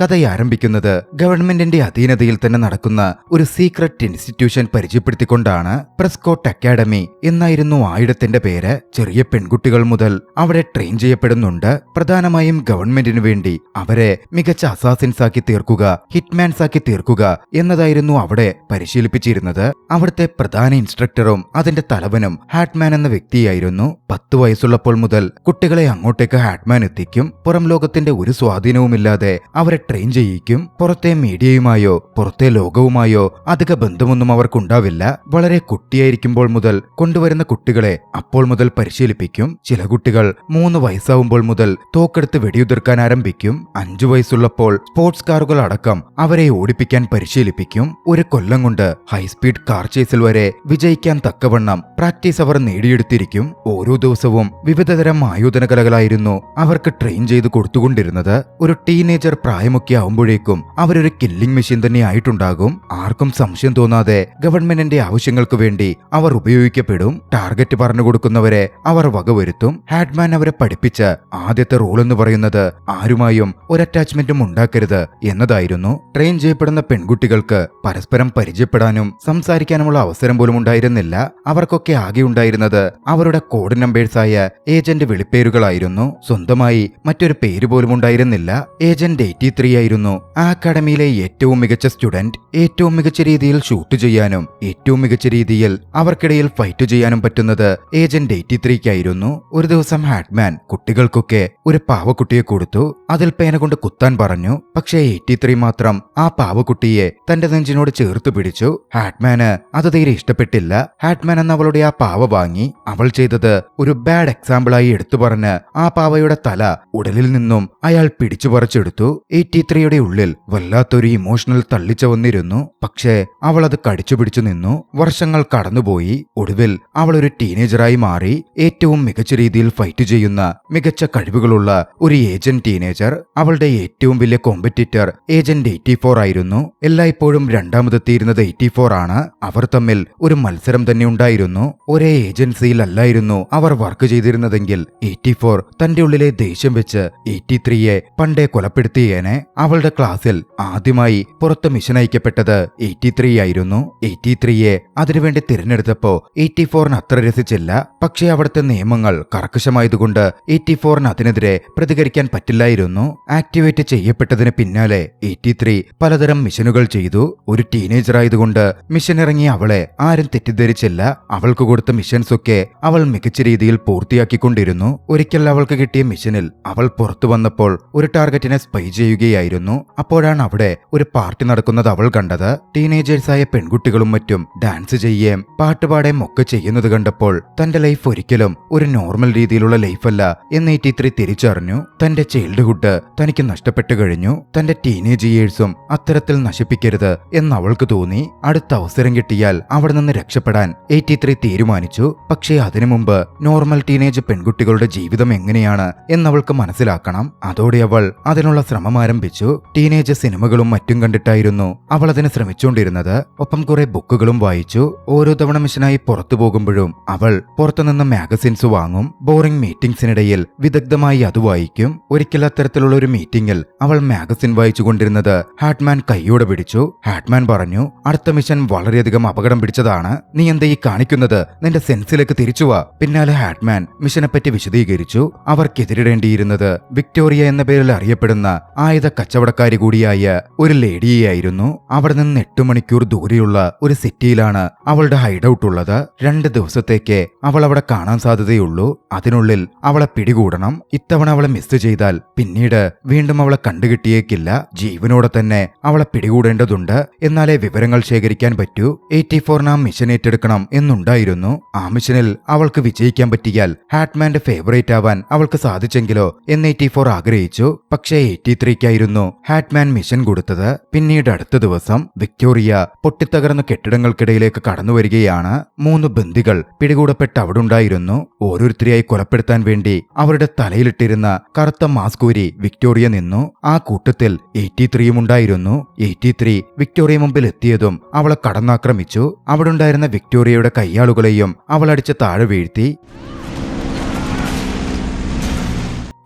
കഥയാരംഭിക്കുന്നത് ഗവൺമെന്റിന്റെ അധീനതയിൽ തന്നെ നടക്കുന്ന ഒരു സീക്രട്ട് ഇൻസ്റ്റിറ്റ്യൂഷൻ പരിചയപ്പെടുത്തിക്കൊണ്ടാണ്. പ്രസ്കോട്ട് അക്കാഡമി എന്നായിരുന്നു ആയിടത്തിന്റെ പേര്. ചെറിയ പെൺകുട്ടികൾ മുതൽ അവിടെ ട്രെയിൻ ചെയ്യപ്പെടുന്നുണ്ട്. പ്രധാനമായും ഗവൺമെന്റിനു വേണ്ടി അവരെ മികച്ച അസാസിൻസ് ആക്കി തീർക്കുക, ഹിറ്റ്മാൻസ് ആക്കി തീർക്കുക എന്നതായിരുന്നു അവിടെ പരിശീലിപ്പിച്ചിരുന്നത്. അവിടുത്തെ പ്രധാന ഇൻസ്ട്രക്ടറും അതിന്റെ തലവനും ഹാറ്റ്മാൻ എന്ന വ്യക്തിയായിരുന്നു. 10 വയസ്സുള്ളപ്പോൾ മുതൽ കുട്ടികളെ അങ്ങോട്ടേക്ക് ഹാറ്റ്മാൻ എത്തിക്കും. പുറം ലോകത്തിന്റെ ഒരു സ്വാധീനവുമില്ലാതെ അവരെ ട്രെയിൻ ചെയ്യിക്കും. പുറത്തെ മീഡിയയുമായോ പുറത്തെ ലോകവുമായോ അധിക ബന്ധമൊന്നും അവർക്കുണ്ടാവില്ല. വളരെ കുട്ടിയായിരിക്കുമ്പോൾ മുതൽ കൊണ്ടുവരുന്ന കുട്ടികളെ അപ്പോൾ മുതൽ പരിശീലിപ്പിക്കും. ചില കുട്ടികൾ 3 വയസ്സാവുമ്പോൾ മുതൽ തോക്കെടുത്ത് വെടിയുതിർക്കാൻ ആരംഭിക്കും. 5 വയസ്സുള്ളപ്പോൾ സ്പോർട്സ് കാറുകൾ അടക്കം അവരെ ഓടിപ്പിക്കാൻ പരിശീലിപ്പിക്കും. ഒരു കൊല്ലം കൊണ്ട് ഹൈസ്പീഡ് കാർ ചേസിൽ വരെ വിജയിക്കാൻ തക്കവണ്ണം പ്രാക്ടീസ് അവർ നേടിയെടുത്തിരിക്കും. ഓരോ ദിവസവും വിവിധതരം ആയോധന കലകളായിരുന്നു അവർക്ക് ട്രെയിൻ ചെയ്ത് കൊടുത്തുകൊണ്ടിരുന്നത്. ഒരു ടീനേജർ പ്രായമൊക്കെ ആവുമ്പോഴേക്കും അവരൊരു കില്ലിംഗ് മെഷീൻ തന്നെ ആയിട്ടുണ്ടാകും. ആർക്കും സംശയം തോന്നാതെ ഗവൺമെന്റിന്റെ ആവശ്യങ്ങൾക്ക് വേണ്ടി അവർ ഉപയോഗിക്കപ്പെടും. ടാർഗറ്റ് പറഞ്ഞു കൊടുക്കുന്നവരെ അവർ വകവരുത്തും. ഹാറ്റ്മാൻ അവരെ പഠിപ്പിച്ച ആദ്യത്തെ റൂൾ എന്ന് പറയുന്നത് ആരുമായും ഒരു അറ്റാച്ച്മെന്റും ഉണ്ടാക്കരുത് എന്നതായിരുന്നു. ട്രെയിൻ ചെയ്യപ്പെടുന്ന പെൺകുട്ടികൾക്ക് പരസ്പരം പരിചയപ്പെടാനും സംസാരിക്കാനുമുള്ള അവസരം പോലും ഉണ്ടായിരുന്നില്ല. അവർക്കൊക്കെ ആകെ ഉണ്ടായിരുന്നത് അവരുടെ കോഡ് നമ്പേഴ്സായ ഏജന്റ് വിളിപ്പേരുകളായിരുന്നു. സ്വന്തമായി മറ്റൊരു പേര് പോലും ഉണ്ടായിരുന്നില്ല. ഏജന്റ് 83 ആയിരുന്നു ആ അക്കാഡമിയിലെ ഏറ്റവും മികച്ച സ്റ്റുഡന്റ്. ഏറ്റവും മികച്ച രീതിയിൽ ഷൂട്ട് ചെയ്യാനും ഏറ്റവും മികച്ച രീതിയിൽ അവർക്കിടയിൽ ഫൈറ്റ് ചെയ്യാനും പറ്റുന്നത് ഏജന്റ് 83ക്കായിരുന്നു. ഒരു ദിവസം ഹാറ്റ്മാൻ കുട്ടികൾക്കൊക്കെ ഒരു പാവക്കുട്ടിയെ കൊടുത്തു. അതിൽ പേന കൊണ്ട് കുത്താൻ പറഞ്ഞു. പക്ഷേ 83 മാത്രം ആ പാവക്കുട്ടിയെ തന്റെ നെഞ്ചിനോട് ചേർത്ത് പിടിച്ചു. ഹാറ്റ്മാന് അത് തീരെ ഇഷ്ടപ്പെട്ടില്ല. ഹാറ്റ്മാൻ എന്ന അവളുടെ ആ പാവ വാങ്ങി. അവൾ ചെയ്തത് ഒരു ബാഡ് എക്സാമ്പിളായി എടുത്തു പറഞ്ഞ് ആ പാവയുടെ തല ഉടലിൽ നിന്നും അയാൾ പിടിച്ചു പറിച്ചെടുത്തു. 83യുടെ ഉള്ളിൽ വല്ലാത്തൊരു ഇമോഷണൽ തള്ളിച്ച വന്നിരുന്നു. പക്ഷേ അവൾ അത് കടിച്ചു പിടിച്ചു നിന്നു. വർഷങ്ങൾ കടന്നുപോയി. ഒടുവിൽ അവൾ ഒരു ടീനേജറായി മാറി. ഏറ്റവും മികച്ച രീതിയിൽ ഫൈറ്റ് ചെയ്യുന്ന മികച്ച കഴിവുകളുള്ള ഒരു ഏജന്റ് ടീനേജർ. അവളുടെ ഏറ്റവും വലിയ കോമ്പറ്റീറ്റർ ഏജന്റ് 84 ആയിരുന്നു. എല്ലായ്പ്പോഴും രണ്ടാമതെത്തിയിരുന്നത് 84 ആണ്. അവർ തമ്മിൽ ഒരു മത്സരം തന്നെ ഉണ്ടായിരുന്നു. ഒരേ ഏജൻസിയിലല്ലായിരുന്നു അവർ വർക്ക് ചെയ്തിരുന്നതെങ്കിൽ 84 തന്റെ ഉള്ളിലെ ദേഷ്യം വെച്ച് 83യെ പണ്ടേ കൊലപ്പെടുത്തിയേനെ. അവളുടെ ക്ലാസ്സിൽ ആദ്യമായി പുറത്ത് മിഷൻ അയക്കപ്പെട്ടത് 83 ആയിരുന്നു. 83യെ അതിനുവേണ്ടി തിരഞ്ഞെടുത്തപ്പോ 84 അത്ര രസിച്ചില്ല. പക്ഷേ അവിടുത്തെ നിയമങ്ങൾ കർക്കശമായതുകൊണ്ട് 84 അതിനെതിരെ പ്രതികരിക്കാൻ പറ്റില്ലായിരുന്നു. ആക്ടിവേറ്റ് ചെയ്യപ്പെട്ടതിന് പിന്നാലെ 83 പലതരം മിഷനുകൾ ചെയ്തു. ഒരു ടീനേജർ ആയതുകൊണ്ട് മിഷൻ ഇറങ്ങിയ അവളെ ആരും തെറ്റിദ്ധരിച്ചില്ല. അവൾക്ക് കൊടുത്ത മിഷൻസ് ഒക്കെ അവൾ മികച്ച രീതിയിൽ പൂർത്തിയാക്കിക്കൊണ്ടിരുന്നു. ഒരിക്കൽ അവൾക്ക് കിട്ടിയ മിഷനിൽ അവൾ പുറത്തു വന്നപ്പോൾ ഒരു ടാർഗറ്റിനെ സ്പൈ ചെയ്യുകയായിരുന്നു. അപ്പോഴാണ് അവിടെ ഒരു പാർട്ടി നടക്കുന്നത് അവൾ കണ്ടത്. ടീനേജേഴ്സായ പെൺകുട്ടികളും മറ്റും ഡാൻസ് ചെയ്യുകയും പാട്ടുപാടുകയും ഒക്കെ ചെയ്യുന്നത് കണ്ടപ്പോൾ തന്റെ ലൈഫ് ഒരിക്കലും ഒരു നോർമൽ രീതിയിലുള്ള ലൈഫല്ല എന്ന് 83 തിരിച്ചറിഞ്ഞു. തന്റെ ചൈൽഡ്ഹുഡ് തനിക്ക് നഷ്ടപ്പെട്ടു കഴിഞ്ഞു. തന്റെ ടീനേജ് ഇയേഴ്സും അത്തരത്തിൽ നശിപ്പിക്കരുത് എന്ന് അവൾക്ക് തോന്നി. അടുത്ത അവസരം കിട്ടിയാൽ അവിടെ നിന്ന് രക്ഷപ്പെടാൻ 83 തീരുമാനിച്ചു. പക്ഷേ അതിനു മുമ്പ് നോർമൽ ടീനേജ് പെൺകുട്ടികളുടെ ജീവിതം എങ്ങനെയാണ് എന്നവൾക്ക് മനസ്സിലാക്കണം. അതോടെ അവൾ അതിനുള്ള ശ്രമം ആരംഭിച്ചു. ടീനേജ് സിനിമകളും മറ്റും കണ്ടിട്ടായിരുന്നു അവൾ അതിന് ശ്രമിച്ചുകൊണ്ടിരുന്നത്. ഒപ്പം കുറെ ബുക്കുകളും വായിച്ചു. ഓരോ തവണ മിഷനായി പുറത്തു പോകുമ്പോഴും അവൾ പുറത്തുനിന്ന് മാഗസിൻസ് വാങ്ങും. ബോറിംഗ് മീറ്റിംഗ്സിനിടയിൽ വിദഗ്ധമായി അത് വായിക്കും. ഒരിക്കൽ അത്തരത്തിലുള്ള ഒരു മീറ്റിംഗിൽ അവൾ മാഗസിൻ വായിച്ചുകൊണ്ടിരുന്നത് ഹാറ്റ്മാൻ കൈയോടെ പിടിച്ചു. ഹാറ്റ്മാൻ പറഞ്ഞു, അടുത്ത മിഷൻ വളരെയധികം അപകടം പിടിച്ചതാണ്. നീ എന്താ ഈ കാണിക്കുന്നത്? നിന്റെ സെൻസിലേക്ക് തിരിച്ചുവാ. പിന്നാലെ ഹാറ്റ്മാൻ മിഷനെ പറ്റി വിശദീകരിച്ചു. അവർക്കെതിരിടേണ്ടിയിരുന്നത് വിക്ടോറിയ എന്ന പേരിൽ അറിയപ്പെടുന്ന ആയുധ കച്ചവടക്കാരി കൂടിയായ ഒരു ലേഡിയെയായിരുന്നു. അവിടെ നിന്ന് 8 മണിക്കൂർ ദൂരെയുള്ള ഒരു സിറ്റിയിലാണ് അവളുടെ ഹൈഡൌട്ട് ഉള്ളത്. 2 ദിവസത്തേക്ക് അവൾ അവിടെ കാണാൻ സാധ്യതയുള്ളൂ. അതിനുള്ളിൽ അവളെ പിടികൂടണം. ഇത്തവണ അവളെ മിസ് ചെയ്താൽ പിന്നീട് വീണ്ടും അവളെ കണ്ടുകിട്ടിയേക്കില്ല. ജീവനോടെ തന്നെ അവളെ പിടികൂടേണ്ടതുണ്ട്. എന്നാലേ വിവരങ്ങൾ ശേഖരിക്കാൻ പറ്റൂ. 84 ആ മിഷൻ ഏറ്റെടുക്കണം എന്നുണ്ടായിരുന്നു. ആ മിഷനിൽ അവൾക്ക് വിജയിക്കാൻ പറ്റിയാൽ ഹാറ്റ്മാന്റെ ഫേവറേറ്റ് ആവാൻ അവൾക്ക് സാധിച്ചെങ്കിലോ എന്ന് 84 ആഗ്രഹിച്ചു. പക്ഷേ 83ക്കായിരുന്നു ഹാറ്റ്മാൻ മിഷൻ കൊടുത്തത്. പിന്നീട് അടുത്ത ദിവസം വിക്ടോറിയ പൊട്ടിത്തകർന്ന കെട്ടിടങ്ങൾക്കിടയിലേക്ക് കടന്നുവരികയാണ്. 3 ബന്ദികൾ പിടികൂടപ്പെട്ട് അവിടെ ഉണ്ടായിരുന്നു. ഓരോരുത്തരെയായി കൊലപ്പെടുത്താൻ വേണ്ടി അവരുടെ തലയിലിട്ടിരുന്ന കറുത്ത മാസ്കൂരി വിക്ടോറിയ നിന്നു. ആ കൂട്ടത്തിൽ 83യും ഉണ്ടായിരുന്നു. 83 വിക്ടോറിയ മുമ്പിൽ എത്തിയതും അവളെ കടന്നാക്രമിച്ചു. അവിടെ ഉണ്ടായിരുന്ന വിക്ടോറിയയുടെ കയ്യാളുകളെയും അവൾ അടിച്ച് താഴെ വീഴ്ത്തി.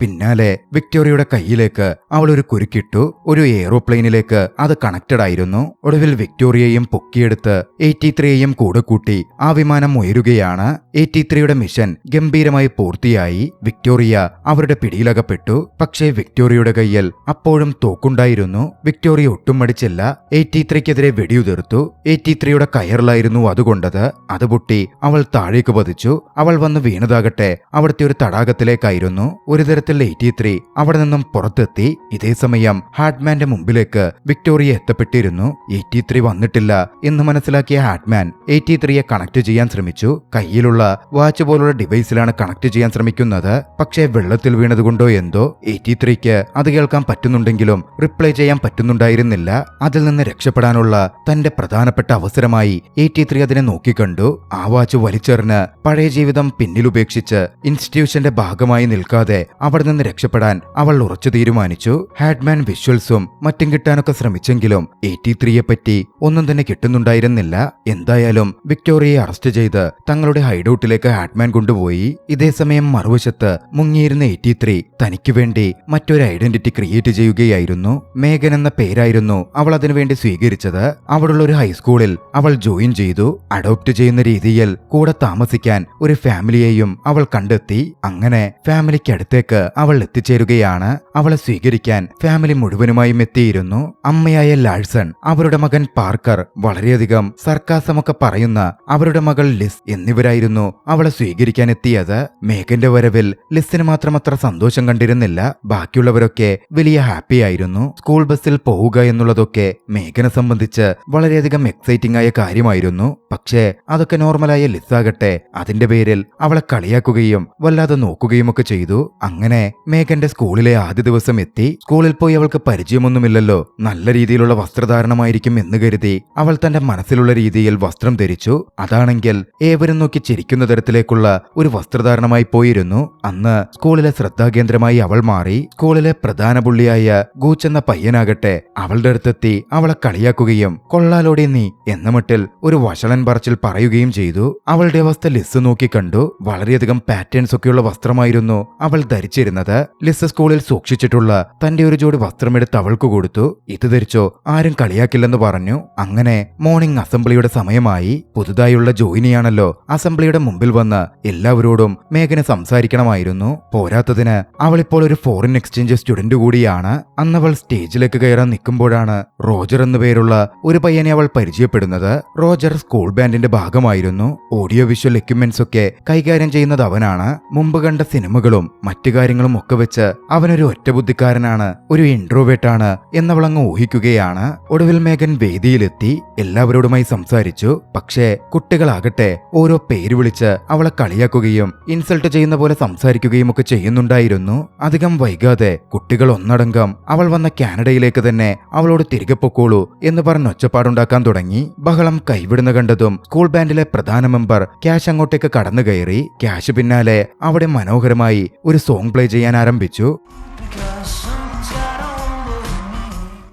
പിന്നാലെ വിക്ടോറിയയുടെ കയ്യിലേക്ക് അവൾ ഒരു കുരുക്കിട്ടു. ഒരു എയ്റോപ്ലെയിനിലേക്ക് അത് കണക്റ്റഡ് ആയിരുന്നു. ഒടുവിൽ വിക്ടോറിയയും പൊക്കിയെടുത്ത് 83യെയും കൂടെ കൂട്ടി ആ വിമാനം ഉയരുകയാണ്. 83യുടെ മിഷൻ ഗംഭീരമായി പൂർത്തിയായി. വിക്ടോറിയ അവരുടെ പിടിയിലകപ്പെട്ടു. പക്ഷേ വിക്ടോറിയയുടെ കയ്യിൽ അപ്പോഴും തോക്കുണ്ടായിരുന്നു. വിക്ടോറിയ ഒട്ടും മടിച്ചില്ല. 83ക്കെതിരെ വെടിയുതിർത്തു. 83യുടെ കയറിലായിരുന്നു അതുകൊണ്ടത്. അത് പൊട്ടി അവൾ താഴേക്ക് പതിച്ചു. അവൾ വന്ന് വീണതാകട്ടെ അവിടുത്തെ ഒരു തടാകത്തിലേക്കായിരുന്നു. ഒരു തരത്തിൽ 83 അവിടെ നിന്നും പുറത്തെത്തി. ഇതേസമയം ഹാർട്ട്മാന്റെ മുമ്പിലേക്ക് വിക്ടോറിയ എത്തപ്പെട്ടിരുന്നു. 83 വന്നിട്ടില്ല എന്ന് മനസ്സിലാക്കിയ ഹാർട്ട്മാൻ 83യെ കണക്ട് ചെയ്യാൻ ശ്രമിച്ചു. കയ്യിലുള്ള വാച്ച് പോലുള്ള ഡിവൈസിലാണ് കണക്ട് ചെയ്യാൻ ശ്രമിക്കുന്നത്. പക്ഷേ വെള്ളത്തിൽ വീണതുകൊണ്ടോ എന്തോ 83ക്ക് അത് കേൾക്കാൻ പറ്റുന്നുണ്ടെങ്കിലും റിപ്ലൈ ചെയ്യാൻ പറ്റുന്നുണ്ടായിരുന്നില്ല. അതിൽ നിന്ന് രക്ഷപ്പെടാനുള്ള തന്റെ പ്രധാനപ്പെട്ട അവസരമായി 83 അതിനെ നോക്കിക്കണ്ടു. ആ വാച്ച് വലിച്ചെറിഞ്ഞ് പഴയ ജീവിതം പിന്നിലുപേക്ഷിച്ച് ഇൻസ്റ്റിറ്റ്യൂഷന്റെ ഭാഗമായി നിൽക്കാതെ അവിടെ നിന്ന് രക്ഷപ്പെടാൻ അവൾ ഉറച്ചു തീരുമാനിച്ചു. ഹാർട്ട്മാൻ വിഷ്വൽസും മറ്റും കിട്ടാനൊക്കെ ശ്രമിച്ചെങ്കിലും 83യെ പറ്റി ഒന്നും തന്നെ കിട്ടുന്നുണ്ടായിരുന്നില്ല. എന്തായാലും വിക്ടോറിയയെ അറസ്റ്റ് ചെയ്ത് തങ്ങളുടെ ഹൈഡൌട്ടിലേക്ക് ഹാർട്ട്മാൻ കൊണ്ടുപോയി. ഇതേസമയം മറുവശത്ത് മുങ്ങിയിരുന്ന 83 തനിക്ക് വേണ്ടി മറ്റൊരു ഐഡന്റിറ്റി ക്രിയേറ്റ് ചെയ്യുകയായിരുന്നു. മേഗൻ എന്ന പേരായിരുന്നു അവൾ അതിനുവേണ്ടി സ്വീകരിച്ചത്. അവിടുള്ള ഒരു ഹൈസ്കൂളിൽ അവൾ ജോയിൻ ചെയ്തു. അഡോപ്റ്റ് ചെയ്യുന്ന രീതിയിൽ കൂടെ താമസിക്കാൻ ഒരു ഫാമിലിയെയും അവൾ കണ്ടെത്തി. അങ്ങനെ ഫാമിലിക്കടുത്തേക്ക് അവൾ എത്തിച്ചേരുകയാണ്. അവളെ സ്വീകരിക്കാൻ ഫാമിലി മുഴുവനുമായും എത്തിയിരുന്നു. അമ്മയായ ലാഴ്സൺ, അവരുടെ മകൻ പാർക്കർ, വളരെയധികം സർക്കാസമൊക്കെ പറയുന്ന അവരുടെ മകൾ ലിസ് എന്നിവരായിരുന്നു അവളെ സ്വീകരിക്കാൻ എത്തിയത്. മേഗന്റെ വരവിൽ ലിസിന് മാത്രം അത്ര സന്തോഷം കണ്ടിരുന്നില്ല. ബാക്കിയുള്ളവരൊക്കെ വലിയ ഹാപ്പി ആയിരുന്നു. സ്കൂൾ ബസ്സിൽ പോവുക എന്നുള്ളതൊക്കെ മേഗനെ സംബന്ധിച്ച് വളരെയധികം എക്സൈറ്റിംഗ് ആയ കാര്യമായിരുന്നു. പക്ഷേ അതൊക്കെ നോർമലായ ലിസാകട്ടെ അതിന്റെ പേരിൽ അവളെ കളിയാക്കുകയും വല്ലാതെ നോക്കുകയും ഒക്കെ ചെയ്തു. അങ്ങനെ മേഗന്റെ സ്കൂളിലെ ആദ്യ ദിവസം എത്തി. സ്കൂളിൽ പോയി അവൾക്ക് പരിചയമൊന്നുമില്ലല്ലോ. നല്ല രീതിയിലുള്ള വസ്ത്രധാരണമായിരിക്കും എന്ന് കരുതി അവൾ തന്റെ മനസ്സിലുള്ള രീതിയിൽ വസ്ത്രം ധരിച്ചു. അതാണെങ്കിൽ ഏവരും നോക്കി ചിരിക്കുന്ന തരത്തിലേക്കുള്ള ഒരു വസ്ത്രധാരണമായി പോയിരുന്നു. അന്ന് സ്കൂളിലെ ശ്രദ്ധാകേന്ദ്രമായി അവൾ മാറി. സ്കൂളിലെ പ്രധാന പുള്ളിയായ ഗൂച്ച് എന്ന പയ്യനാകട്ടെ അവളുടെ അടുത്തെത്തി അവളെ കളിയാക്കുകയും കൊള്ളാലോടെ നീ എന്ന മട്ടിൽ ഒരു വഷളൻ പറച്ചിൽ പറയുകയും ചെയ്തു. അവളുടെ അവസ്ഥ ലിസ് നോക്കി കണ്ടു. വളരെയധികം പാറ്റേൺസ് ഒക്കെയുള്ള വസ്ത്രമായിരുന്നു അവൾ ധരിച്ചിരുന്നത്. ലിസ് സ്കൂളിൽ സൂക്ഷിച്ചിട്ടുള്ള തന്റെ ഒരു ജോഡി വസ്ത്രമെടുത്ത് അവൾക്ക് കൊടുത്തു. ഇത് ധരിച്ചോ, ആരും കളിയാക്കില്ലെന്ന് പറഞ്ഞു. അങ്ങനെ മോർണിംഗ് അസംബ്ലിയുടെ സമയമായി. പുതുതായുള്ള ജോയിനിയാണല്ലോ. അസംബ്ലിയുടെ മുമ്പിൽ വന്ന് എല്ലാവരോടും മേഘന് സംസാരിക്കണമായിരുന്നു. പോരാത്തതിന് അവളിപ്പോൾ ഒരു ഫോറിൻ എക്സ്ചേഞ്ച് സ്റ്റുഡന്റ് കൂടിയാണ്. അന്നവൾ സ്റ്റേജിലേക്ക് കയറാൻ നിൽക്കുമ്പോഴാണ് റോജർ എന്നു പേരുള്ള ഒരു പയ്യനെ അവൾ പരിചയപ്പെടുന്നത്. റോജർ സ്കൂൾ ബാൻഡിന്റെ ഭാഗമായിരുന്നു. ഓഡിയോ വിഷ്വൽ എക്യുപ്മെന്റ്സ് ഒക്കെ കൈകാര്യം ചെയ്യുന്നത് അവനാണ്. മുമ്പ് കണ്ട സിനിമകളും മറ്റു കാര്യങ്ങളും ഒക്കെ വെച്ച് അവനൊരു ഒറ്റബുദ്ധിക്കാരനാണ്, ഒരു ഇൻട്രോവേർട്ടാണ് എന്നവളങ്ങ് ഊഹിക്കുകയാണ്. ഒടുവിൽ മേഘൻ വേദിയിലെത്തി എല്ലാവരോടുമായി സംസാരിച്ചു. പക്ഷേ കുട്ടികളാകട്ടെ ഓരോ പേര് വിളിച്ച് അവളെ കളിയാക്കുകയും ഇൻസൾട്ട് ചെയ്യുന്ന പോലെ സംസാരിക്കുകയും ഒക്കെ ചെയ്യുന്നുണ്ടായിരുന്നു. അധികം വൈകാതെ കുട്ടികൾ ഒന്നടങ്കം അവൾ വന്ന കാനഡയിലേക്ക് തന്നെ അവളോട് തിരികെ പൊക്കോളൂ എന്ന് പറഞ്ഞ് ഒച്ചപ്പാടുണ്ടാക്കാൻ തുടങ്ങി. ബഹളം കൈവിടുന്ന കണ്ടതും സ്കൂൾ ബാൻഡിലെ പ്രധാന മെമ്പർ ക്യാഷ് അങ്ങോട്ടേക്ക് കടന്നു കയറി. ക്യാഷ് പിന്നാലെ അവിടെ മനോഹരമായി ഒരു സോങ് പ്ലേ ചെയ്യാൻ ആരംഭിച്ചു.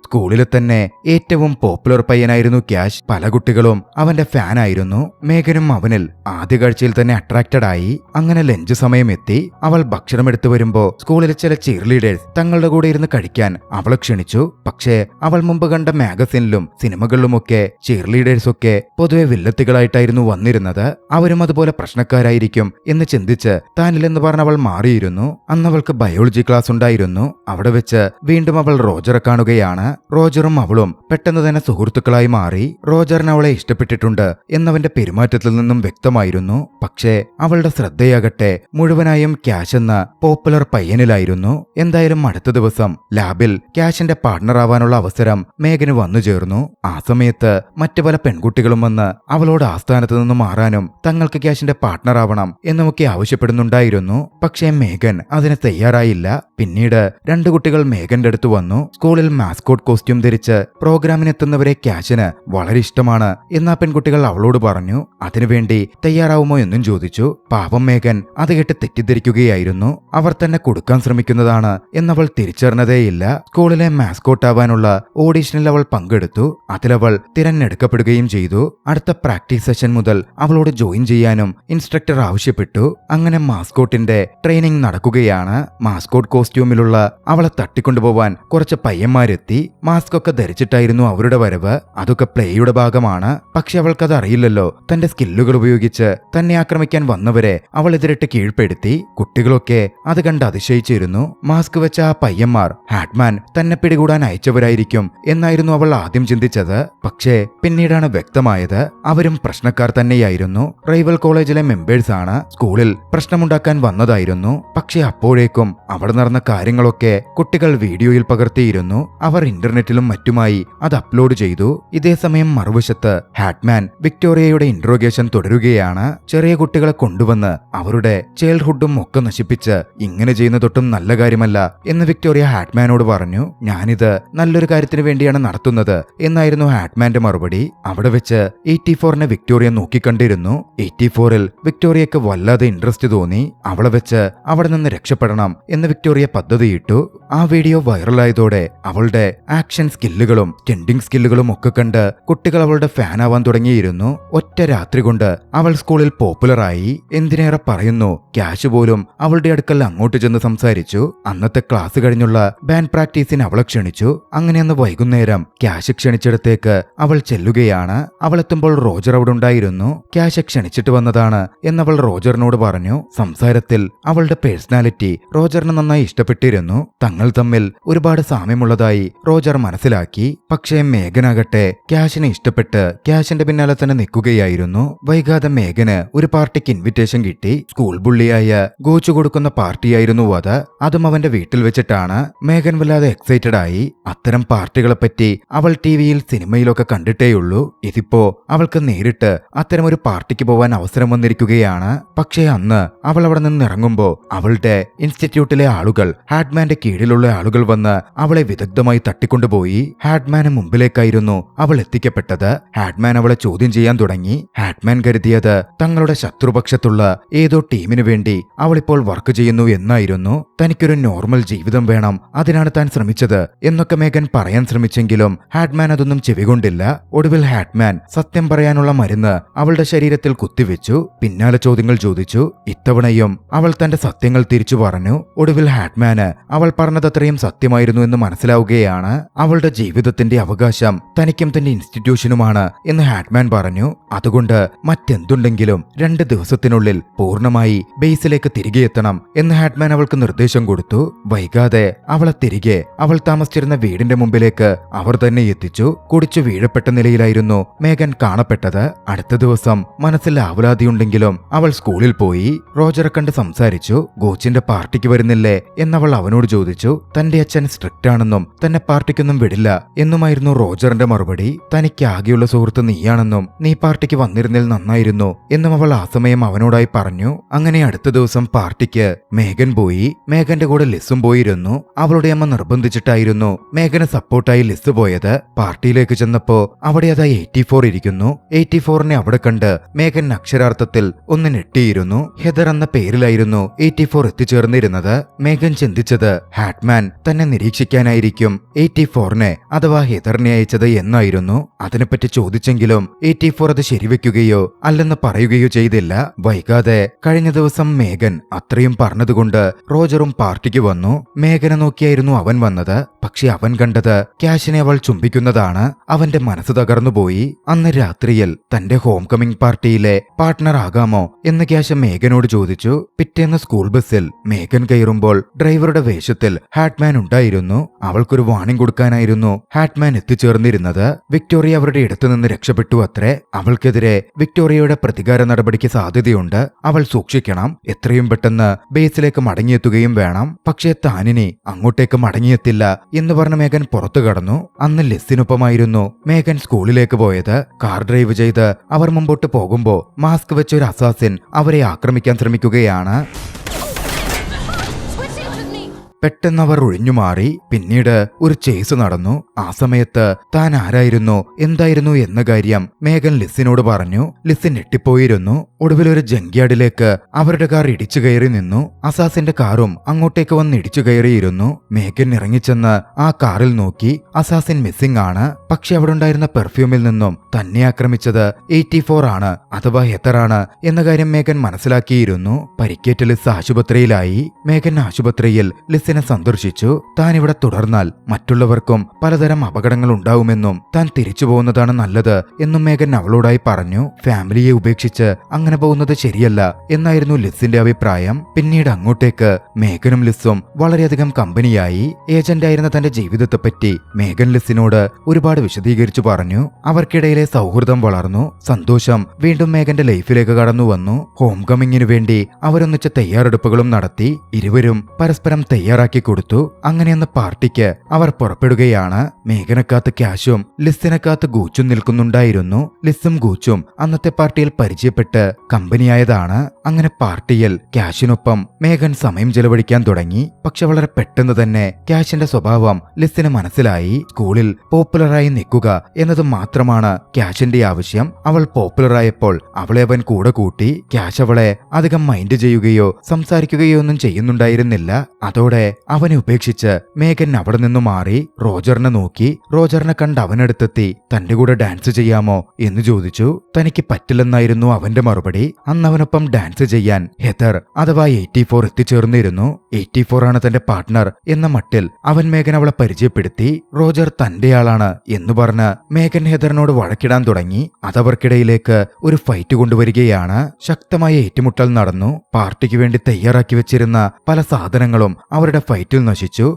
സ്കൂളിലെ തന്നെ ഏറ്റവും പോപ്പുലർ പയ്യനായിരുന്നു ക്യാഷ്. പല കുട്ടികളും അവന്റെ ഫാനായിരുന്നു. മേഘനും അവനിൽ ആദ്യ കാഴ്ചയിൽ തന്നെ അട്രാക്റ്റഡ് ആയി. അങ്ങനെ ലഞ്ച് സമയം എത്തി. അവൾ ഭക്ഷണം എടുത്തു വരുമ്പോ സ്കൂളിലെ ചില ചിയർ ലീഡേഴ്സ് തങ്ങളുടെ കൂടെ ഇരുന്ന് കഴിക്കാൻ അവളെ ക്ഷണിച്ചു. പക്ഷേ അവൾ മുമ്പ് കണ്ട മാഗസിനിലും സിനിമകളിലുമൊക്കെ ചിയർ ലീഡേഴ്സ് ഒക്കെ പൊതുവെ വില്ലത്തികളായിട്ടായിരുന്നു വന്നിരുന്നത്. അവരും അതുപോലെ പ്രശ്നക്കാരായിരിക്കും എന്ന് ചിന്തിച്ച് താനില്ലെന്ന് പറഞ്ഞ് അവൾ മാറിയിരുന്നു. അന്നവൾക്ക് ബയോളജി ക്ലാസ് ഉണ്ടായിരുന്നു. അവിടെ വെച്ച് വീണ്ടും അവൾ റോജറെ കാണുകയാണ്. റോജറും അവളും പെട്ടെന്ന് തന്നെ സുഹൃത്തുക്കളായി മാറി. റോജറിന് അവളെ ഇഷ്ടപ്പെട്ടിട്ടുണ്ട് എന്നവന്റെ പെരുമാറ്റത്തിൽ നിന്നും വ്യക്തമായിരുന്നു. പക്ഷേ അവളുടെ ശ്രദ്ധയാകട്ടെ മുഴുവനായും ക്യാഷ് എന്ന പോപ്പുലർ പയ്യനിലായിരുന്നു. എന്തായാലും അടുത്ത ദിവസം ലാബിൽ ക്യാഷിന്റെ പാർട്ണർ ആവാനുള്ള അവസരം മേഘന് വന്നു ചേർന്നു. ആ സമയത്ത് മറ്റു പല പെൺകുട്ടികളും വന്ന് അവളോട് ആസ്ഥാനത്ത് നിന്ന് മാറാനും തങ്ങൾക്ക് ക്യാഷിന്റെ പാർട്ണർ ആവണം എന്നുമൊക്കെ ആവശ്യപ്പെടുന്നുണ്ടായിരുന്നു. പക്ഷേ മേഘൻ അതിന് തയ്യാറായില്ല. പിന്നീട് രണ്ടു കുട്ടികൾ മേഘന്റെ അടുത്ത് വന്നു. സ്കൂളിൽ മാസ്കോട്ട് കോസ്റ്റ്യൂം ധരിച്ച് പ്രോഗ്രാമിനെത്തുന്നവരെ ക്യാഷിന് വളരെ ഇഷ്ടമാണ് എന്നാ പെൺകുട്ടികൾ അവളോട് പറഞ്ഞു. അതിനുവേണ്ടി തയ്യാറാവുമോ എന്നും ചോദിച്ചു. പാവം മേഘൻ അത് കേട്ട് തെറ്റിദ്ധരിക്കുകയായിരുന്നു. അവർ തന്നെ കൊടുക്കാൻ ശ്രമിക്കുന്നതാണ് എന്നവൾ തിരിച്ചറിഞ്ഞതേയില്ല. സ്കൂളിലെ മാസ്കോട്ട് ആവാനുള്ള ഓഡീഷനിൽ അവൾ പങ്കെടുത്തു. അതിലവൾ തിരഞ്ഞെടുക്കപ്പെടുകയും ചെയ്തു. അടുത്ത പ്രാക്ടീസ് സെഷൻ മുതൽ അവളോട് ജോയിൻ ചെയ്യാനും ഇൻസ്ട്രക്ടർ ആവശ്യപ്പെട്ടു. അങ്ങനെ മാസ്കോട്ടിന്റെ ട്രെയിനിങ് നടക്കുകയാണ്. മാസ്കോട്ട് കോസ്റ്റ്യൂമിലുള്ള അവളെ തട്ടിക്കൊണ്ടുപോവാൻ കുറച്ച് പയ്യന്മാരെത്തി. മാസ്ക് ഒക്കെ ധരിച്ചിട്ടായിരുന്നു അവരുടെ വരവ്. അതൊക്കെ പ്ലേയുടെ ഭാഗമാണ്. പക്ഷെ അവൾക്കത് അറിയില്ലല്ലോ. തന്റെ സ്കില്ലുകൾ ഉപയോഗിച്ച് തന്നെ ആക്രമിക്കാൻ വന്നവരെ അവൾ എതിരിട്ട് കീഴ്പ്പെടുത്തി. കുട്ടികളൊക്കെ അത് കണ്ട് അതിശയിച്ചിരുന്നു. മാസ്ക് വെച്ച ആ പയ്യന്മാർ ഹാറ്റ്മാൻ തന്നെ പിടികൂടാൻ അയച്ചവരായിരിക്കും എന്നായിരുന്നു അവൾ ആദ്യം ചിന്തിച്ചത്. പക്ഷേ പിന്നീടാണ് വ്യക്തമായത് അവരും പ്രശ്നക്കാർ തന്നെയായിരുന്നു. റൈവൽ കോളേജിലെ മെമ്പേഴ്സ് ആണ്. സ്കൂളിൽ പ്രശ്നമുണ്ടാക്കാൻ വന്നതായിരുന്നു. പക്ഷെ അപ്പോഴേക്കും അവിടെ നടന്ന കാര്യങ്ങളൊക്കെ കുട്ടികൾ വീഡിയോയിൽ പകർത്തിയിരുന്നു. അവർ ഇന്റർനെറ്റിലും മറ്റുമായി അത് അപ്ലോഡ് ചെയ്തു. ഇതേസമയം മറുവശത്ത് ഹാറ്റ്മാൻ വിക്ടോറിയയുടെ ഇൻട്രോഗേഷൻ തുടരുകയാണ്. ചെറിയ കുട്ടികളെ കൊണ്ടുവന്ന് അവരുടെ ചൈൽഡ്ഹുഡും ഒക്കെ നശിപ്പിച്ച് ഇങ്ങനെ ചെയ്യുന്നതൊട്ടും നല്ല കാര്യമല്ല എന്ന് വിക്ടോറിയ ഹാറ്റ്മാനോട് പറഞ്ഞു. ഞാനിത് നല്ലൊരു കാര്യത്തിന് വേണ്ടിയാണ് നടത്തുന്നത് എന്നായിരുന്നു ഹാറ്റ്മാന്റെ മറുപടി. അവിടെ വെച്ച് 84നെ വിക്ടോറിയ നോക്കിക്കണ്ടിരുന്നു. 84ൽ വിക്ടോറിയക്ക് വല്ലാതെ ഇൻട്രസ്റ്റ് തോന്നി. അവളെ വെച്ച് അവിടെ നിന്ന് രക്ഷപ്പെടണം എന്ന് വിക്ടോറിയ പദ്ധതിയിട്ടു. ആ വീഡിയോ വൈറലായതോടെ അവളുടെ ആക്ഷൻ സ്കില്ലുകളും സ്റ്റെൻഡിംഗ് സ്കില്ലുകളും ഒക്കെ കണ്ട് കുട്ടികൾ അവളുടെ ഫാൻ ആവാൻ തുടങ്ങിയിരുന്നു. ഒറ്റ രാത്രി കൊണ്ട് അവൾ സ്കൂളിൽ പോപ്പുലറായി. എന്തിനേറെ പറയുന്നു, ക്യാഷ് പോലും അവളുടെ അടുക്കൽ അങ്ങോട്ട് ചെന്ന് സംസാരിച്ചു. അന്നത്തെ ക്ലാസ് കഴിഞ്ഞുള്ള ബാൻഡ് പ്രാക്ടീസിന് അവളെ ക്ഷണിച്ചു. അങ്ങനെ അന്ന് വൈകുന്നേരം ക്യാഷ് ക്ഷണിച്ചിടത്തേക്ക് അവൾ ചെല്ലുകയാണ്. അവൾ എത്തുമ്പോൾ റോജർ അവിടെ ഉണ്ടായിരുന്നു. ക്യാഷ് ക്ഷണിച്ചിട്ട് വന്നതാണ് എന്നവൾ റോജറിനോട് പറഞ്ഞു. സംസാരത്തിൽ അവളുടെ പേഴ്സണാലിറ്റി റോജറിന് നന്നായി ഇഷ്ടപ്പെട്ടിരുന്നു. തങ്ങൾ തമ്മിൽ ഒരുപാട് സാമ്യമുള്ളതായി റോജർ മനസ്സിലാക്കി. പക്ഷേ മേഘനാകട്ടെ ക്യാഷിനെ ഇഷ്ടപ്പെട്ട് ക്യാഷിന്റെ പിന്നാലെ തന്നെ നിൽക്കുകയായിരുന്നു. വൈകാതെ മേഘന് ഒരു പാർട്ടിക്ക് ഇൻവിറ്റേഷൻ കിട്ടി. സ്കൂൾ ബുള്ളിയായ ഗോച്ചു കൊടുക്കുന്ന പാർട്ടിയായിരുന്നു അത്. അതും അവന്റെ വീട്ടിൽ വെച്ചിട്ടാണ്. മേഘൻ വല്ലാതെ എക്സൈറ്റഡ് ആയി. അത്തരം പാർട്ടികളെപ്പറ്റി അവൾ ടിവിയിൽ സിനിമയിലൊക്കെ കണ്ടിട്ടേയുള്ളൂ. ഇതിപ്പോ അവൾക്ക് നേരിട്ട് അത്തരമൊരു പാർട്ടിക്ക് പോവാൻ അവസരം വന്നിരിക്കുകയാണ്. പക്ഷേ അന്ന് അവൾ അവിടെ നിന്ന് ഇറങ്ങുമ്പോ അവളുടെ ഇൻസ്റ്റിറ്റ്യൂട്ടിലെ ആളുകൾ, ഹാറ്റ്മാന്റെ കീഴിലുള്ള ആളുകൾ വന്ന് അവളെ വിദഗ്ധമായി തട്ടിക്കൊണ്ടുപോയി. ഹാറ്റ്മാന് മുമ്പിലേക്കായിരുന്നു അവൾ എത്തിക്കപ്പെട്ടത്. ഹാറ്റ്മാൻ അവളെ ചോദ്യം ചെയ്യാൻ തുടങ്ങി. ഹാറ്റ്മാൻ കരുതിയത് തങ്ങളുടെ ശത്രുപക്ഷത്തുള്ള ഏതോ ടീമിനു വേണ്ടി അവളിപ്പോൾ വർക്ക് ചെയ്യുന്നു എന്നായിരുന്നു. തനിക്കൊരു നോർമൽ ജീവിതം വേണം, അതിനാണ് താൻ ശ്രമിച്ചത് എന്നൊക്കെ മേഘൻ പറയാൻ ശ്രമിച്ചെങ്കിലും ഹാറ്റ്മാൻ അതൊന്നും ചെവികൊണ്ടില്ല. ഒടുവിൽ ഹാറ്റ്മാൻ സത്യം പറയാനുള്ള മരുന്ന് അവളുടെ ശരീരത്തിൽ കുത്തിവെച്ചു. പിന്നാലെ ചോദ്യങ്ങൾ ചോദിച്ചു. ഇത്തവണയും അവൾ തന്റെ സത്യങ്ങൾ തിരിച്ചു പറഞ്ഞു. ഒടുവിൽ ഹാറ്റ്മാന് അവൾ പറഞ്ഞതത്രയും സത്യമായിരുന്നു എന്ന് മനസ്സിലാവുകയാണ്. അവളുടെ ജീവിതത്തിന്റെ അവകാശം തനിക്കും തന്റെ ഇൻസ്റ്റിറ്റ്യൂഷനുമാണ് എന്ന് ഹാറ്റ്മാൻ പറഞ്ഞു. അതുകൊണ്ട് മറ്റെന്തുണ്ടെങ്കിലും 2 ദിവസത്തിനുള്ളിൽ പൂർണ്ണമായി ബേസിലേക്ക് തിരികെ എത്തണം എന്ന് ഹാറ്റ്മാൻ അവൾക്ക് നിർദ്ദേശം കൊടുത്തു. വൈകാതെ അവളെ തിരികെ അവൾ താമസിച്ചിരുന്ന വീടിന്റെ മുമ്പിലേക്ക് അവർ തന്നെ എത്തിച്ചു. കുടിച്ചു വീഴപ്പെട്ട നിലയിലായിരുന്നു മേഘൻ കാണപ്പെട്ടത്. അടുത്ത ദിവസം മനസ്സിൽ ആവലാതിയുണ്ടെങ്കിലും അവൾ സ്കൂളിൽ പോയി. റോജറെ കണ്ട് സംസാരിച്ചു. ഗോച്ചിന്റെ പാർട്ടിക്ക് വരുന്നില്ലേ എന്നവൾ അവനോട് ചോദിച്ചു. തന്റെ അച്ഛൻ സ്ട്രിക്റ്റ് ആണെന്നും തന്നെ പാർട്ടിക്കൊന്നും വിടില്ല എന്നുമായിരുന്നു റോജറിന്റെ മറുപടി. തനിക്ക് ആകെയുള്ള സുഹൃത്ത് നീയാണെന്നും നീ പാർട്ടിക്ക് വന്നിരുന്നിൽ നന്നായിരുന്നു എന്നും അവൾ ആ സമയം അവനോടായി പറഞ്ഞു. അങ്ങനെ അടുത്ത ദിവസം പാർട്ടിക്ക് മേഘൻ പോയി. മേഘന്റെ കൂടെ ലിസും പോയിരുന്നു. അവളുടെ അമ്മ നിർബന്ധിച്ചിട്ടായിരുന്നു മേഘന് സപ്പോർട്ടായി ലിസ് പോയത്. പാർട്ടിയിലേക്ക് ചെന്നപ്പോ അവിടെ അതാ 84 ഇരിക്കുന്നു. 84നെ അവിടെ കണ്ട് മേഘൻ അക്ഷരാർത്ഥത്തിൽ ഒന്ന് ഞെട്ടിയിരുന്നു. ഹെദർ എന്ന പേരിലായിരുന്നു 84 എത്തിച്ചേർന്നിരുന്നത്. മേഘൻ ചിന്തിച്ചത് ഹാറ്റ്മാൻ തന്നെ നിരീക്ഷിക്കാനായിരിക്കും 84നെ അഥവാ ഹെദറിനെ അയച്ചത് എന്നായിരുന്നു. അതിനെപ്പറ്റി ചോദിച്ചെങ്കിലും 84 അത് ശരിവെക്കുകയോ അല്ലെന്ന് പറയുകയോ ചെയ്തില്ല. വൈകാതെ കഴിഞ്ഞ ദിവസം മേഘൻ അത്രയും പറഞ്ഞതുകൊണ്ട് റോജറും പാർട്ടിക്ക് വന്നു. മേഘനെ നോക്കിയായിരുന്നു അവൻ വന്നത്. പക്ഷെ അവൻ കണ്ടത് ക്യാഷിനെ അവൾ ചുംബിക്കുന്നതാണ്. അവന്റെ മനസ്സ് തകർന്നുപോയി. അന്ന് രാത്രിയിൽ തന്റെ ഹോം കമ്മിങ് പാർട്ടിയിലെ പാർട്ട്ണർ ആകാമോ എന്ന് ക്യാഷ് മേഘനോട് ചോദിച്ചു. പിറ്റേന്ന് സ്കൂൾ ബസ്സിൽ മേഘൻ കയറുമ്പോൾ ഡ്രൈവറുടെ വേഷത്തിൽ ഹാറ്റ്മാൻ ഉണ്ടായിരുന്നു. അവൾക്കൊരു വാണിംഗ് കൊടുക്കാനായിരുന്നു ഹാറ്റ്മാൻ എത്തിച്ചേർന്നിരുന്നത്. വിക്ടോറിയ അവരുടെ ഇടത്തു നിന്ന് രക്ഷപ്പെട്ടു അത്രേ. അവൾക്കെതിരെ വിക്ടോറിയയുടെ പ്രതികാര നടപടിക്ക് സാധ്യതയുണ്ട്. അവൾ സൂക്ഷിക്കണം. എത്രയും പെട്ടെന്ന് ബേസിലേക്ക് മടങ്ങിയെത്തുകയും വേണം. പക്ഷേ താനിനി അങ്ങോട്ടേക്ക് മടങ്ങിയെത്തില്ല എന്ന് പറഞ്ഞ മേഘൻ പുറത്തു കടന്നു. അന്ന് ലെസ്സിനൊപ്പമായിരുന്നു മേഘൻ സ്കൂളിലേക്ക് പോയത്. കാർ ഡ്രൈവ് ചെയ്ത് അവർ മുമ്പോട്ട് പോകുമ്പോ മാസ്ക് വെച്ച ഒരു അസാസിൻ അവരെ ആക്രമിക്കാൻ ശ്രമിക്കുകയാണ്. പെട്ടെന്ന് അവർ ഒഴിഞ്ഞുമാറി. പിന്നീട് ഒരു ചേസ് നടന്നു. ആ സമയത്ത് താൻ ആരായിരുന്നു എന്തായിരുന്നു എന്ന കാര്യം മേഗൻ ലിസിനോട് പറഞ്ഞു. ലിസ് ഞെട്ടിപ്പോയിരുന്നു. ഒടുവിൽ ഒരു ജങ്ക്യാർഡിലേക്ക് അവരുടെ കാർ ഇടിച്ചു കയറി നിന്നു. അസാസിന്റെ കാറും അങ്ങോട്ടേക്ക് വന്ന് ഇടിച്ചു കയറിയിരുന്നു. മേഗൻ ഇറങ്ങിച്ചെന്ന് ആ കാറിൽ നോക്കി. അസാസിൻ മിസ്സിംഗ് ആണ്. പക്ഷെ അവിടെ ഉണ്ടായിരുന്ന പെർഫ്യൂമിൽ നിന്നും തന്നെ ആക്രമിച്ചത് 84 ആണ്, അഥവാ ഹെതറാണ് എന്ന കാര്യം മേഗൻ മനസ്സിലാക്കിയിരുന്നു. പരിക്കേറ്റ ലിസ് ആശുപത്രിയിലായി. മേഗൻ ആശുപത്രിയിൽ ലിസിനെ സന്ദർശിച്ചു. താൻ ഇവിടെ തുടർന്നാൽ മറ്റുള്ളവർക്കും പലതരം അപകടങ്ങൾ ഉണ്ടാവുമെന്നും താൻ തിരിച്ചു പോകുന്നതാണ് നല്ലത് എന്നും മേഗൻ അവളോടായി പറഞ്ഞു. ഫാമിലിയെ ഉപേക്ഷിച്ച് അങ്ങനെ പോകുന്നത് ശരിയല്ല എന്നായിരുന്നു ലിസിന്റെ അഭിപ്രായം. പിന്നീട് അങ്ങോട്ടേക്ക് മേഗനും ലിസും വളരെയധികം കമ്പനിയായി. ഏജന്റായിരുന്ന തന്റെ ജീവിതത്തെപ്പറ്റി മേഗൻ ലിസിനോട് ഒരുപാട് വിശദീകരിച്ചു പറഞ്ഞു. അവർക്കിടയിലെ സൗഹൃദം വളർന്നു. സന്തോഷം വീണ്ടും മേഗന്റെ ലൈഫിലേക്ക് കടന്നു വന്നു. ഹോം കമ്മിങ്ങിനു വേണ്ടി അവരൊന്നിച്ച് തയ്യാറെടുപ്പുകളും നടത്തി. ഇരുവരും പരസ്പരം തയ്യാറാക്കി കൊടുത്തു. അങ്ങനെയൊന്ന് പാർട്ടിക്ക് അവർ പുറപ്പെടുകയാണ്. മേഗനെക്കാത്ത് ക്യാഷും ലിസിനെക്കാത്ത് ഗൂച്ചും നിൽക്കുന്നുണ്ടായിരുന്നു. ലിസും ഗൂച്ചും അന്നത്തെ പാർട്ടിയിൽ പരിചയപ്പെട്ട് കമ്പനിയായതാണ്. അങ്ങനെ പാർട്ടിയിൽ ക്യാഷിനൊപ്പം മേഗൻ സമയം ചെലവഴിക്കാൻ തുടങ്ങി. പക്ഷെ വളരെ പെട്ടെന്ന് തന്നെ ക്യാഷിന്റെ സ്വഭാവം ലിസിന് മനസ്സിലായി. സ്കൂളിൽ പോപ്പുലറായി നിൽക്കുക എന്നത് മാത്രമാണ് ക്യാഷിന്റെ ആവശ്യം. അവൾ പോപ്പുലറായപ്പോൾ അവളെ അവൻ കൂടെ കൂട്ടി. ക്യാഷ് അവളെ അധികം മൈൻഡ് ചെയ്യുകയോ സംസാരിക്കുകയോ ഒന്നും ചെയ്യുന്നുണ്ടായിരുന്നില്ല. അതോടെ അവനെ ഉപേക്ഷിച്ച് മേഗൻ അവിടെ നിന്നു മാറി. റോജറിനെ നോക്കി. റോജറിനെ കണ്ട് അവനടുത്തെത്തി തന്റെ കൂടെ ഡാൻസ് ചെയ്യാമോ എന്ന് ചോദിച്ചു. തനിക്ക് പറ്റില്ലെന്നായിരുന്നു അവന്റെ മറുപടി. അന്ന് അവനൊപ്പം ഡാൻസ് ചെയ്യാൻ ഹെതർ അഥവാ 84 എത്തിച്ചേർന്നിരുന്നു. 84 ആണ് തന്റെ പാർട്ട്ണർ എന്ന മട്ടിൽ അവൻ മേഗൻ അവളെ പരിചയപ്പെടുത്തി. റോജർ തന്റെ ആളാണ് എന്ന് പറഞ്ഞ് മേഗൻ ഹെതറിനോട് വഴക്കിടാൻ തുടങ്ങി. അതവർക്കിടയിലേക്ക് ഒരു ഫൈറ്റ് കൊണ്ടുവരികയാണ്. ശക്തമായ ഏറ്റുമുട്ടൽ നടന്നു. പാർട്ടിക്ക് വേണ്ടി തയ്യാറാക്കി വെച്ചിരുന്ന പല സാധനങ്ങളും അവരുടെ ഫൈറ്റിൽ നശിച്ചു.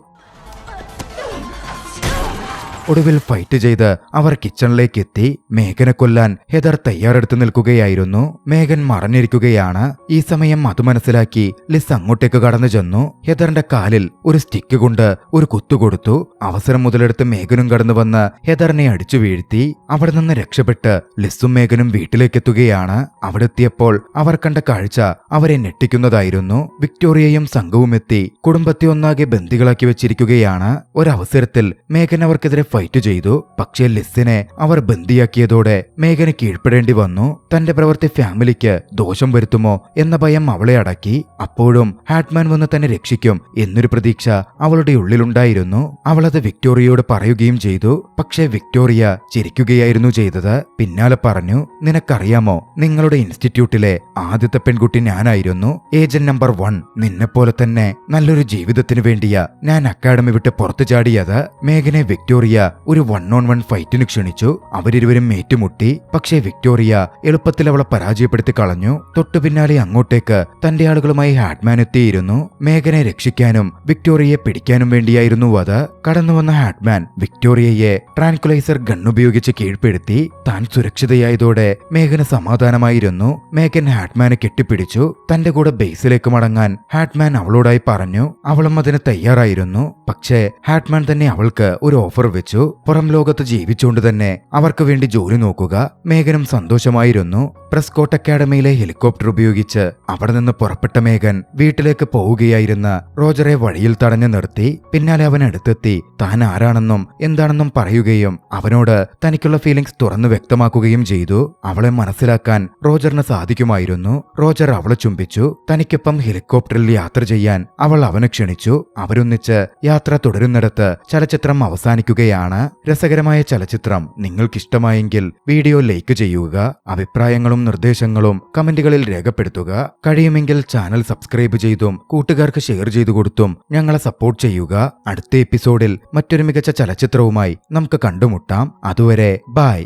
ഒടുവിൽ ഫൈറ്റ് ചെയ്ത് അവർ കിച്ചണിലേക്ക് എത്തി. മേഗനെ കൊല്ലാൻ ഹെതർ തയ്യാറെടുത്ത് നിൽക്കുകയായിരുന്നു. മേഗൻ മറഞ്ഞിരിക്കുകയാണ്. ഈ സമയം അത് മനസ്സിലാക്കി ലിസ് അങ്ങോട്ടേക്ക് കടന്നു ചെന്നു. ഹെതറിന്റെ കാലിൽ ഒരു സ്റ്റിക്ക് കൊണ്ട് ഒരു കുത്തു കൊടുത്തു. അവസരം മുതലെടുത്ത് മേഗനും കടന്നു വന്ന് ഹെതറിനെ അടിച്ചു വീഴ്ത്തി. അവിടെ നിന്ന് രക്ഷപ്പെട്ട് ലിസും മേഗനും വീട്ടിലേക്കെത്തുകയാണ്. അവിടെ എത്തിയപ്പോൾ അവർ കണ്ട കാഴ്ച അവരെ ഞെട്ടിക്കുന്നതായിരുന്നു. വിക്ടോറിയയും സംഘവും എത്തി കുടുംബത്തെ ഒന്നാകെ ബന്ദികളാക്കി വെച്ചിരിക്കുകയാണ്. ഒരവസരത്തിൽ മേഗൻ അവർക്കെതിരെ ഫൈറ്റ് ചെയ്തു. പക്ഷേ ലിസിനെ അവർ ബന്ദിയാക്കിയതോടെ മേഗന് കീഴ്പ്പെടേണ്ടി വന്നു. തന്റെ പ്രവൃത്തി ഫാമിലിക്ക് ദോഷം വരുത്തുമോ എന്ന ഭയം അവളെ അടക്കി. അപ്പോഴും ഹാറ്റ്മാൻ വന്ന് തന്നെ രക്ഷിക്കും എന്നൊരു പ്രതീക്ഷ അവളുടെ ഉള്ളിലുണ്ടായിരുന്നു. അവളത് വിക്ടോറിയയോട് പറയുകയും ചെയ്തു. പക്ഷേ വിക്ടോറിയ ചിരിക്കുകയായിരുന്നു ചെയ്തത്. പിന്നാലെ പറഞ്ഞു, നിനക്കറിയാമോ, നിങ്ങളുടെ ഇൻസ്റ്റിറ്റ്യൂട്ടിലെ ആദ്യത്തെ പെൺകുട്ടി ഞാനായിരുന്നു. Agent number 1. നിന്നെപ്പോലെ തന്നെ നല്ലൊരു ജീവിതത്തിന് വേണ്ടിയാ ഞാൻ അക്കാഡമി വിട്ട് പുറത്തു ചാടിയത്. മേഗനെ വിക്ടോറിയ ഒരു 1-on-1 ഫൈറ്റിന് ക്ഷണിച്ചു. അവരിരുവരും ഏറ്റുമുട്ടി. പക്ഷേ വിക്ടോറിയ എളുപ്പത്തിൽ അവളെ പരാജയപ്പെടുത്തി കളഞ്ഞു. തൊട്ടു പിന്നാലെ അങ്ങോട്ടേക്ക് തന്റെ ആളുകളുമായി ഹാറ്റ്മാൻ എത്തിയിരുന്നു. മേഗനെ രക്ഷിക്കാനും വിക്ടോറിയയെ പിടിക്കാനും വേണ്ടിയായിരുന്നു അത്. കടന്നുവന്ന ഹാറ്റ്മാൻ വിക്ടോറിയയെ ട്രാൻക്വലൈസർ ഗണ്ണുപയോഗിച്ച് കീഴ്പ്പെടുത്തി. താൻ സുരക്ഷിതയായതോടെ മേഗന് സമാധാനമായിരുന്നു. മേഗൻ ഹാറ്റ്മാനെ കെട്ടിപ്പിടിച്ചു. തന്റെ കൂടെ ബേസിലേക്ക് മടങ്ങാൻ ഹാറ്റ്മാൻ അവളോടായി പറഞ്ഞു. അവളും അതിന് തയ്യാറായിരുന്നു. പക്ഷേ ഹാറ്റ്മാൻ തന്നെ അവൾക്ക് ഒരു ഓഫർ വെച്ചു. പുറം ലോകത്ത് ജീവിച്ചുകൊണ്ട് തന്നെ അവർക്ക് വേണ്ടി ജോലി നോക്കുക. മേഗനും സന്തോഷമായിരുന്നു. പ്രസ്കോട്ട് അക്കാഡമിയിലെ ഹെലികോപ്റ്റർ ഉപയോഗിച്ച് അവിടെ നിന്ന് പുറപ്പെട്ട മേഗൻ വീട്ടിലേക്ക് പോവുകയായിരുന്ന റോജറെ വഴിയിൽ തടഞ്ഞു നിർത്തി. പിന്നാലെ അവൻ അടുത്തെത്തി താൻ ആരാണെന്നും എന്താണെന്നും പറയുകയും അവനോട് തനിക്കുള്ള ഫീലിംഗ്സ് തുറന്നു വ്യക്തമാക്കുകയും ചെയ്തു. അവളെ മനസ്സിലാക്കാൻ റോജറിന് സാധിക്കുമായിരുന്നു. റോജർ അവളെ ചുംബിച്ചു. തനിക്കൊപ്പം ഹെലികോപ്റ്ററിൽ യാത്ര ചെയ്യാൻ അവൾ അവനെ ക്ഷണിച്ചു. അവരൊന്നിച്ച് യാത്ര തുടരുന്നിടത്ത് ചലച്ചിത്രം അവസാനിക്കുകയാണ്. രസകരമായ ചലച്ചിത്രം നിങ്ങൾക്കിഷ്ടമായെങ്കിൽ വീഡിയോ ലൈക്ക് ചെയ്യുക. അഭിപ്രായങ്ങളും നിർദ്ദേശങ്ങളും കമന്റുകളിൽ രേഖപ്പെടുത്തുക. കഴിയുമെങ്കിൽ ചാനൽ സബ്സ്ക്രൈബ് ചെയ്തും കൂട്ടുകാർക്ക് ഷെയർ ചെയ്തു കൊടുത്തും ഞങ്ങളെ സപ്പോർട്ട് ചെയ്യുക. അടുത്ത എപ്പിസോഡിൽ മറ്റൊരു മികച്ച ചലച്ചിത്രവുമായി നമുക്ക് കണ്ടുമുട്ടാം. അതുവരെ ബൈ.